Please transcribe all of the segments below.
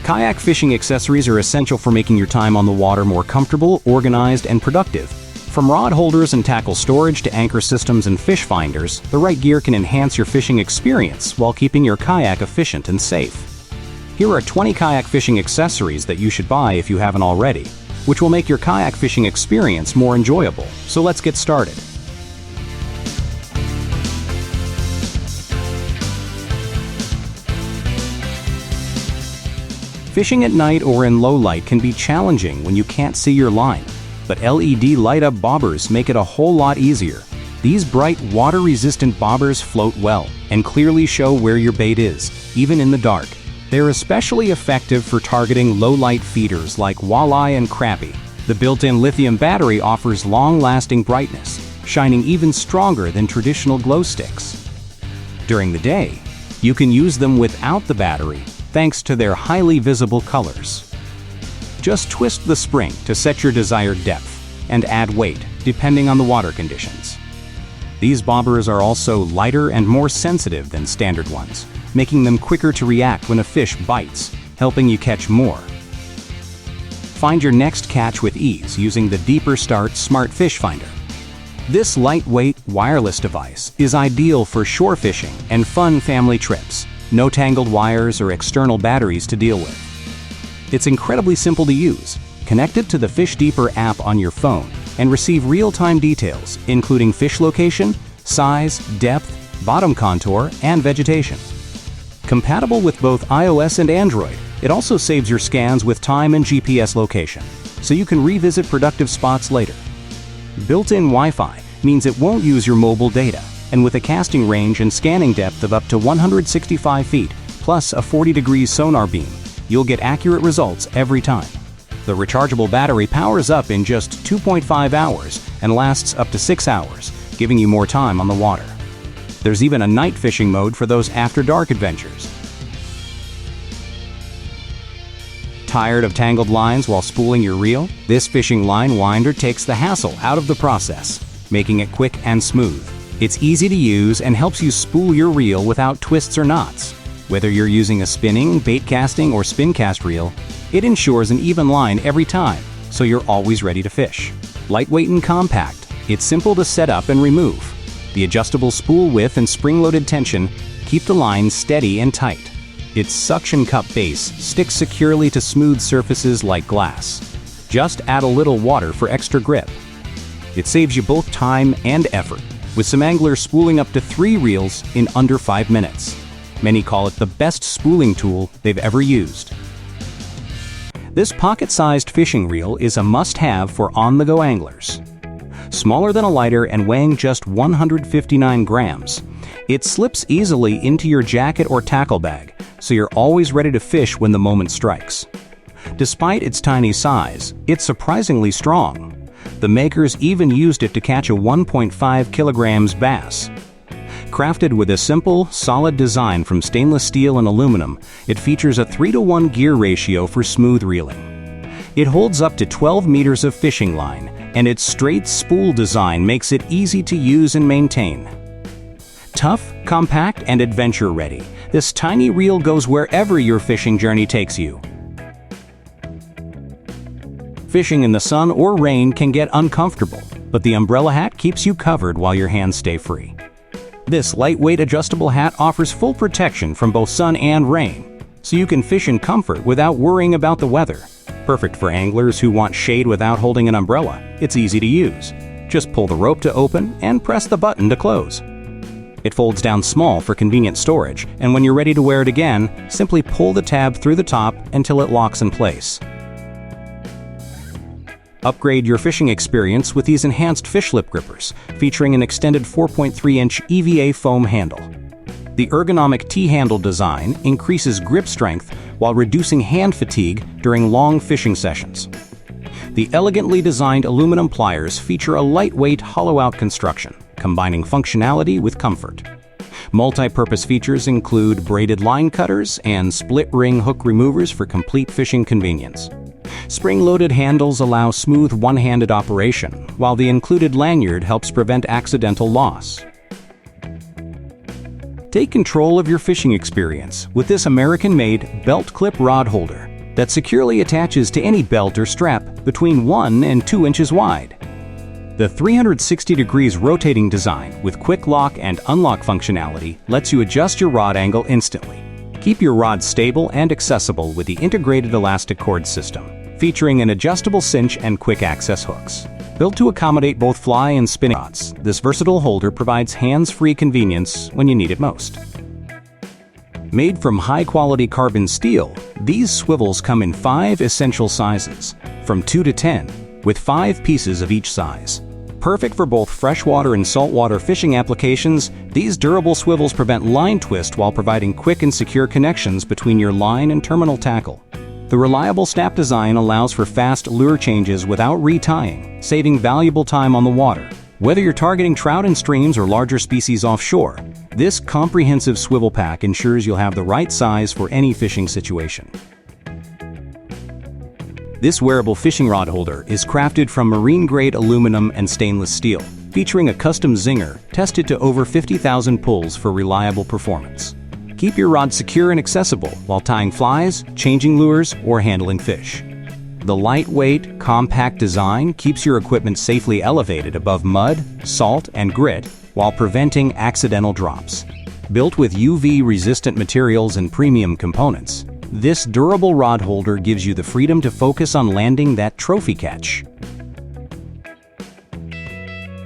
Kayak fishing accessories are essential for making your time on the water more comfortable, organized, and productive. From rod holders and tackle storage to anchor systems and fish finders, the right gear can enhance your fishing experience while keeping your kayak efficient and safe. Here are 20 kayak fishing accessories that you should buy if you haven't already, which will make your kayak fishing experience more enjoyable. So let's get started. Fishing at night or in low light can be challenging when you can't see your line, but LED light-up bobbers make it a whole lot easier. These bright, water-resistant bobbers float well and clearly show where your bait is, even in the dark. They're especially effective for targeting low-light feeders like walleye and crappie. The built-in lithium battery offers long-lasting brightness, shining even stronger than traditional glow sticks. During the day, you can use them without the battery, thanks to their highly visible colors. Just twist the spring to set your desired depth and add weight, depending on the water conditions. These bobbers are also lighter and more sensitive than standard ones, making them quicker to react when a fish bites, helping you catch more. Find your next catch with ease using the Deeper Start Smart Fish Finder. This lightweight, wireless device is ideal for shore fishing and fun family trips. No tangled wires or external batteries to deal with. It's incredibly simple to use. Connect it to the Fish Deeper app on your phone and receive real-time details, including fish location, size, depth, bottom contour, and vegetation. Compatible with both iOS and Android, it also saves your scans with time and GPS location, so you can revisit productive spots later. Built-in Wi-Fi means it won't use your mobile data, and with a casting range and scanning depth of up to 165 feet, plus a 40-degree sonar beam, you'll get accurate results every time. The rechargeable battery powers up in just 2.5 hours and lasts up to 6 hours, giving you more time on the water. There's even a night fishing mode for those after-dark adventures. Tired of tangled lines while spooling your reel? This fishing line winder takes the hassle out of the process, making it quick and smooth. It's easy to use and helps you spool your reel without twists or knots. Whether you're using a spinning, bait casting, or spin cast reel, it ensures an even line every time, so you're always ready to fish. Lightweight and compact, it's simple to set up and remove. The adjustable spool width and spring-loaded tension keep the line steady and tight. Its suction cup base sticks securely to smooth surfaces like glass. Just add a little water for extra grip. It saves you both time and effort, with some anglers spooling up to 3 reels in under 5 minutes. Many call it the best spooling tool they've ever used. This pocket-sized fishing reel is a must-have for on-the-go anglers. Smaller than a lighter and weighing just 159 grams, it slips easily into your jacket or tackle bag, so you're always ready to fish when the moment strikes. Despite its tiny size, it's surprisingly strong. The makers even used it to catch a 1.5 kilograms bass. Crafted with a simple, solid design from stainless steel and aluminum, it features a 3:1 gear ratio for smooth reeling. It holds up to 12 meters of fishing line, and its straight spool design makes it easy to use and maintain. Tough, compact, and adventure-ready, this tiny reel goes wherever your fishing journey takes you. Fishing in the sun or rain can get uncomfortable, but the umbrella hat keeps you covered while your hands stay free. This lightweight adjustable hat offers full protection from both sun and rain, so you can fish in comfort without worrying about the weather. Perfect for anglers who want shade without holding an umbrella. It's easy to use. Just pull the rope to open and press the button to close. It folds down small for convenient storage, and when you're ready to wear it again, simply pull the tab through the top until it locks in place. Upgrade your fishing experience with these enhanced fish lip grippers, featuring an extended 4.3-inch EVA foam handle. The ergonomic T-handle design increases grip strength while reducing hand fatigue during long fishing sessions. The elegantly designed aluminum pliers feature a lightweight, hollow-out construction, combining functionality with comfort. Multi-purpose features include braided line cutters and split-ring hook removers for complete fishing convenience. Spring-loaded handles allow smooth one-handed operation, while the included lanyard helps prevent accidental loss. Take control of your fishing experience with this American-made belt clip rod holder. that securely attaches to any belt or strap between 1 and 2 inches wide. The 360 degrees rotating design with quick lock and unlock functionality lets you adjust your rod angle instantly. Keep your rod stable and accessible with the integrated elastic cord system, featuring an adjustable cinch and quick access hooks. Built to accommodate both fly and spinning rods, this versatile holder provides hands-free convenience when you need it most. Made from high-quality carbon steel, these swivels come in 5 essential sizes, from 2 to 10, with 5 pieces of each size. Perfect for both freshwater and saltwater fishing applications, these durable swivels prevent line twist while providing quick and secure connections between your line and terminal tackle. The reliable snap design allows for fast lure changes without retying, saving valuable time on the water. Whether you're targeting trout in streams or larger species offshore, this comprehensive swivel pack ensures you'll have the right size for any fishing situation. This wearable fishing rod holder is crafted from marine-grade aluminum and stainless steel, featuring a custom zinger tested to over 50,000 pulls for reliable performance. Keep your rod secure and accessible while tying flies, changing lures, or handling fish. The lightweight, compact design keeps your equipment safely elevated above mud, salt, and grit while preventing accidental drops. Built with UV-resistant materials and premium components, this durable rod holder gives you the freedom to focus on landing that trophy catch.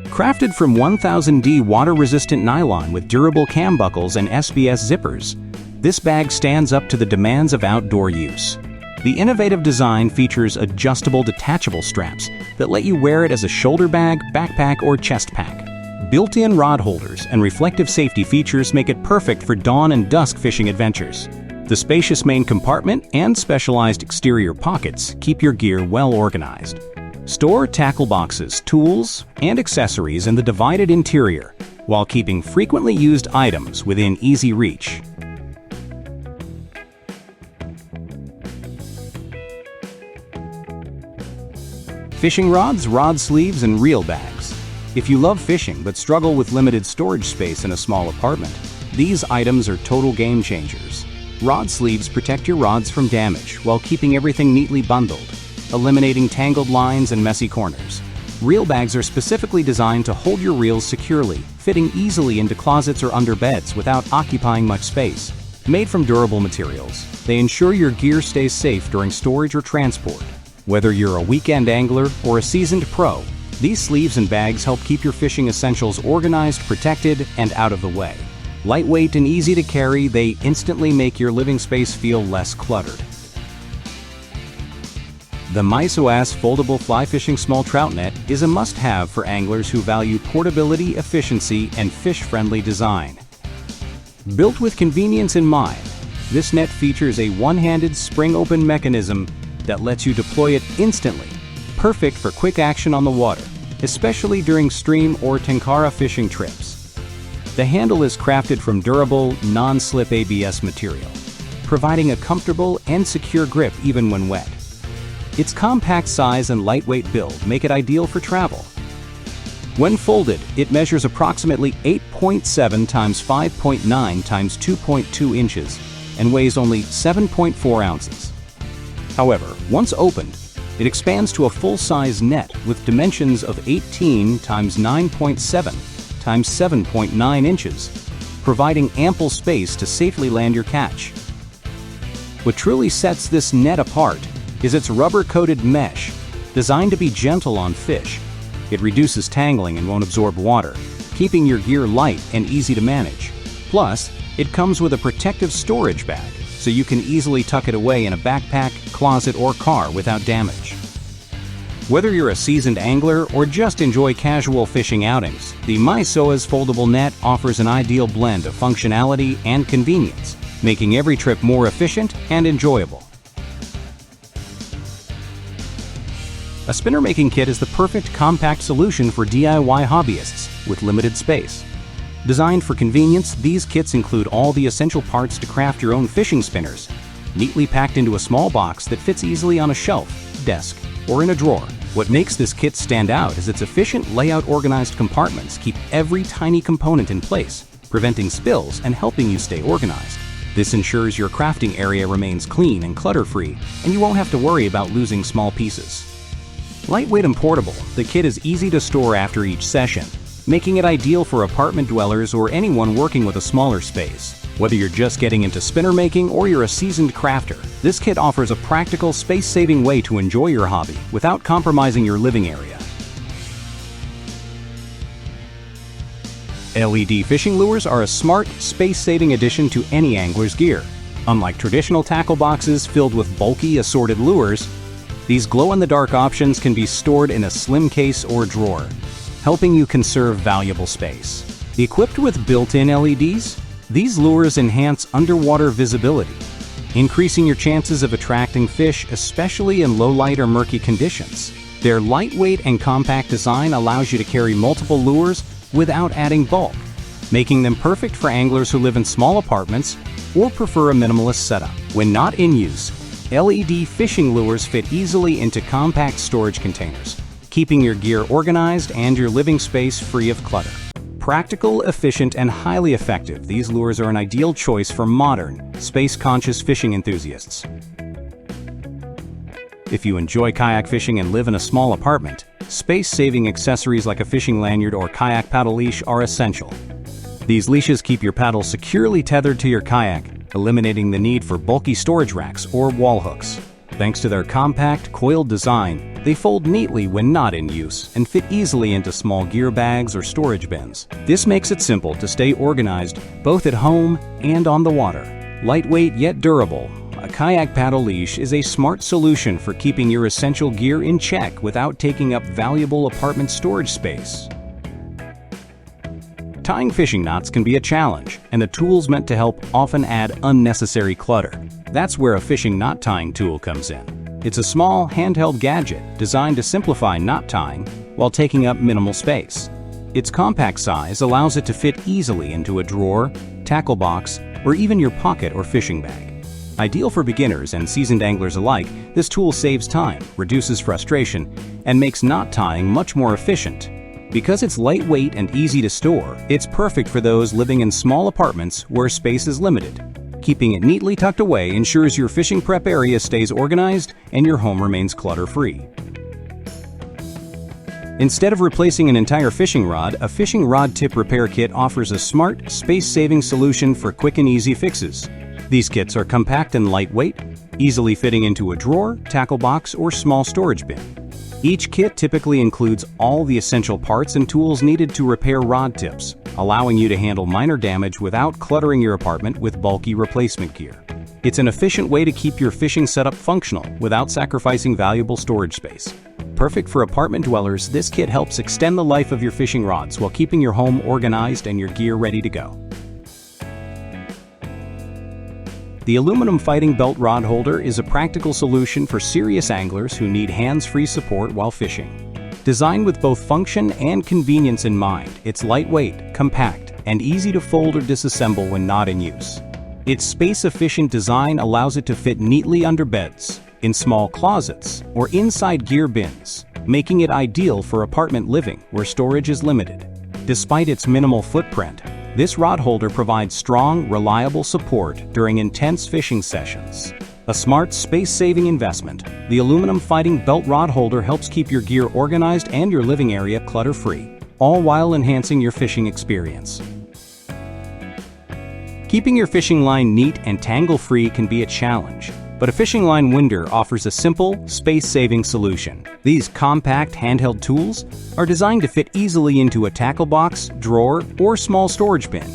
Crafted from 1000D water-resistant nylon with durable cam buckles and SBS zippers, this bag stands up to the demands of outdoor use. The innovative design features adjustable detachable straps that let you wear it as a shoulder bag, backpack, or chest pack. Built-in rod holders and reflective safety features make it perfect for dawn and dusk fishing adventures. The spacious main compartment and specialized exterior pockets keep your gear well organized. Store tackle boxes, tools, and accessories in the divided interior while keeping frequently used items within easy reach. Fishing rods, rod sleeves, and reel bags. If you love fishing but struggle with limited storage space in a small apartment, these items are total game changers. Rod sleeves protect your rods from damage while keeping everything neatly bundled, eliminating tangled lines and messy corners. Reel bags are specifically designed to hold your reels securely, fitting easily into closets or under beds without occupying much space. Made from durable materials, they ensure your gear stays safe during storage or transport. Whether you're a weekend angler or a seasoned pro, these sleeves and bags help keep your fishing essentials organized, protected, and out of the way. Lightweight and easy to carry, they instantly make your living space feel less cluttered. The MySoAS Foldable Fly Fishing Small Trout Net is a must-have for anglers who value portability, efficiency, and fish-friendly design. Built with convenience in mind, this net features a one-handed spring-open mechanism that lets you deploy it instantly, perfect for quick action on the water, especially during stream or tenkara fishing trips. The handle is crafted from durable, non-slip ABS material, providing a comfortable and secure grip even when wet. Its compact size and lightweight build make it ideal for travel. When folded, it measures approximately 8.7 times 5.9 times 2.2 inches and weighs only 7.4 ounces. However, once opened, it expands to a full-size net with dimensions of 18 times 9.7 times 7.9 inches, providing ample space to safely land your catch. What truly sets this net apart is its rubber-coated mesh, designed to be gentle on fish. It reduces tangling and won't absorb water, keeping your gear light and easy to manage. Plus, it comes with a protective storage bag, so you can easily tuck it away in a backpack, closet, or car without damage. Whether you're a seasoned angler or just enjoy casual fishing outings, the MySoAS Foldable Net offers an ideal blend of functionality and convenience, making every trip more efficient and enjoyable. A spinner-making kit is the perfect compact solution for DIY hobbyists with limited space. Designed for convenience, these kits include all the essential parts to craft your own fishing spinners, neatly packed into a small box that fits easily on a shelf, desk, or in a drawer. What makes this kit stand out is its efficient layout. Organized compartments keep every tiny component in place, preventing spills and helping you stay organized. This ensures your crafting area remains clean and clutter-free, and you won't have to worry about losing small pieces. Lightweight and portable, the kit is easy to store after each session, making it ideal for apartment dwellers or anyone working with a smaller space. Whether you're just getting into spinner making or you're a seasoned crafter, this kit offers a practical, space-saving way to enjoy your hobby without compromising your living area. LED fishing lures are a smart, space-saving addition to any angler's gear. Unlike traditional tackle boxes filled with bulky, assorted lures, these glow-in-the-dark options can be stored in a slim case or drawer, helping you conserve valuable space. Equipped with built-in LEDs, these lures enhance underwater visibility, increasing your chances of attracting fish, especially in low light or murky conditions. Their lightweight and compact design allows you to carry multiple lures without adding bulk, making them perfect for anglers who live in small apartments or prefer a minimalist setup. When not in use, LED fishing lures fit easily into compact storage containers, keeping your gear organized and your living space free of clutter. Practical, efficient, and highly effective, these lures are an ideal choice for modern, space-conscious fishing enthusiasts. If you enjoy kayak fishing and live in a small apartment, space-saving accessories like a fishing lanyard or kayak paddle leash are essential. These leashes keep your paddle securely tethered to your kayak, eliminating the need for bulky storage racks or wall hooks. Thanks to their compact, coiled design, they fold neatly when not in use and fit easily into small gear bags or storage bins. This makes it simple to stay organized both at home and on the water. Lightweight yet durable, a kayak paddle leash is a smart solution for keeping your essential gear in check without taking up valuable apartment storage space. Tying fishing knots can be a challenge, and the tools meant to help often add unnecessary clutter. That's where a fishing knot tying tool comes in. It's a small, handheld gadget designed to simplify knot tying while taking up minimal space. Its compact size allows it to fit easily into a drawer, tackle box, or even your pocket or fishing bag. Ideal for beginners and seasoned anglers alike, this tool saves time, reduces frustration, and makes knot tying much more efficient. Because it's lightweight and easy to store, it's perfect for those living in small apartments where space is limited. Keeping it neatly tucked away ensures your fishing prep area stays organized and your home remains clutter-free. Instead of replacing an entire fishing rod, a fishing rod tip repair kit offers a smart, space-saving solution for quick and easy fixes. These kits are compact and lightweight, easily fitting into a drawer, tackle box, or small storage bin. Each kit typically includes all the essential parts and tools needed to repair rod tips, allowing you to handle minor damage without cluttering your apartment with bulky replacement gear. It's an efficient way to keep your fishing setup functional without sacrificing valuable storage space. Perfect for apartment dwellers, this kit helps extend the life of your fishing rods while keeping your home organized and your gear ready to go. The aluminum fighting belt rod holder is a practical solution for serious anglers who need hands-free support while fishing. Designed with both function and convenience in mind, it's lightweight, compact, and easy to fold or disassemble when not in use. Its space-efficient design allows it to fit neatly under beds, in small closets, or inside gear bins, making it ideal for apartment living where storage is limited. Despite its minimal footprint, this rod holder provides strong, reliable support during intense fishing sessions. A smart, space-saving investment, the aluminum fighting belt rod holder helps keep your gear organized and your living area clutter-free, all while enhancing your fishing experience. Keeping your fishing line neat and tangle-free can be a challenge, but a fishing line winder offers a simple, space-saving solution. These compact, handheld tools are designed to fit easily into a tackle box, drawer, or small storage bin.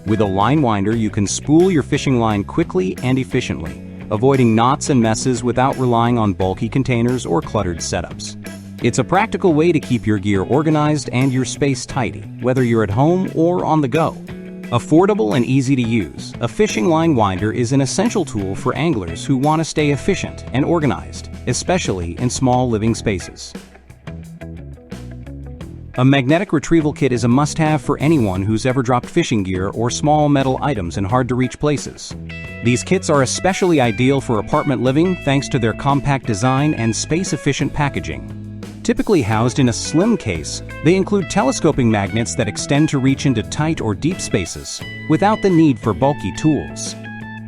With a line winder, you can spool your fishing line quickly and efficiently, avoiding knots and messes without relying on bulky containers or cluttered setups. It's a practical way to keep your gear organized and your space tidy, whether you're at home or on the go. Affordable and easy to use, a fishing line winder is an essential tool for anglers who want to stay efficient and organized, especially in small living spaces. A magnetic retrieval kit is a must-have for anyone who's ever dropped fishing gear or small metal items in hard-to-reach places. These kits are especially ideal for apartment living thanks to their compact design and space-efficient packaging. Typically housed in a slim case, they include telescoping magnets that extend to reach into tight or deep spaces without the need for bulky tools.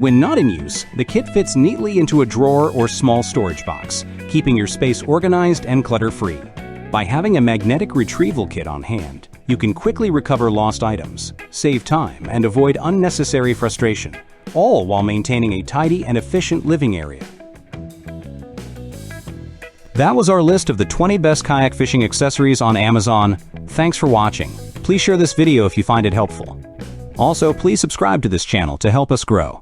When not in use, the kit fits neatly into a drawer or small storage box, keeping your space organized and clutter-free. By having a magnetic retrieval kit on hand, you can quickly recover lost items, save time, and avoid unnecessary frustration, all while maintaining a tidy and efficient living area. That was our list of the 20 best kayak fishing accessories on Amazon. Thanks for watching. Please share this video if you find it helpful. Also, please subscribe to this channel to help us grow.